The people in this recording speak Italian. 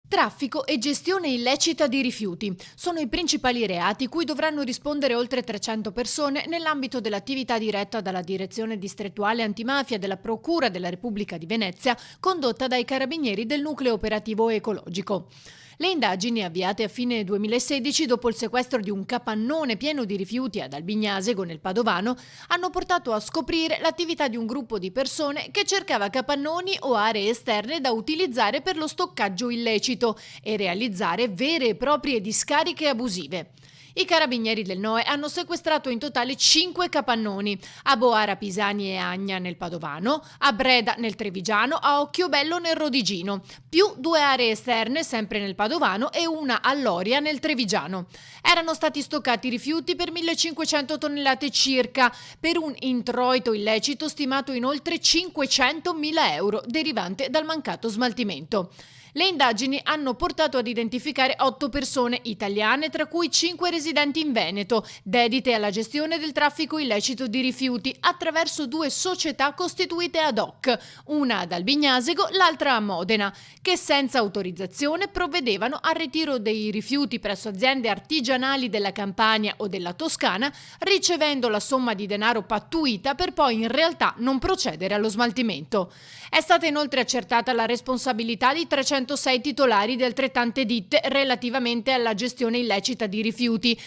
Traffico e gestione illecita di rifiuti sono i principali reati cui dovranno rispondere oltre 300 persone nell'ambito dell'attività diretta dalla Direzione Distrettuale Antimafia della Procura della Repubblica di Venezia, condotta dai Carabinieri del Nucleo Operativo Ecologico. Le indagini, avviate a fine 2016 dopo il sequestro di un capannone pieno di rifiuti ad Albignasego nel Padovano, hanno portato a scoprire l'attività di un gruppo di persone che cercava capannoni o aree esterne da utilizzare per lo stoccaggio illecito e realizzare vere e proprie discariche abusive. I carabinieri del NOE hanno sequestrato in totale 5 capannoni, a Boara Pisani e Agna nel Padovano, a Breda nel Trevigiano, a Occhiobello nel Rodigino, più 2 aree esterne sempre nel Padovano e una a Loria nel Trevigiano. Erano stati stoccati rifiuti per 1500 tonnellate circa, per un introito illecito stimato in oltre 500.000 euro derivante dal mancato smaltimento. Le indagini hanno portato ad identificare 8 persone italiane, tra cui 5 residenti in Veneto, dedite alla gestione del traffico illecito di rifiuti attraverso 2 società costituite ad hoc, una ad Albignasego, l'altra a Modena, che senza autorizzazione provvedevano al ritiro dei rifiuti presso aziende artigianali della Campania o della Toscana, ricevendo la somma di denaro pattuita per poi in realtà non procedere allo smaltimento. È stata inoltre accertata la responsabilità di 306 titolari di altrettante ditte relativamente alla gestione illecita di rifiuti,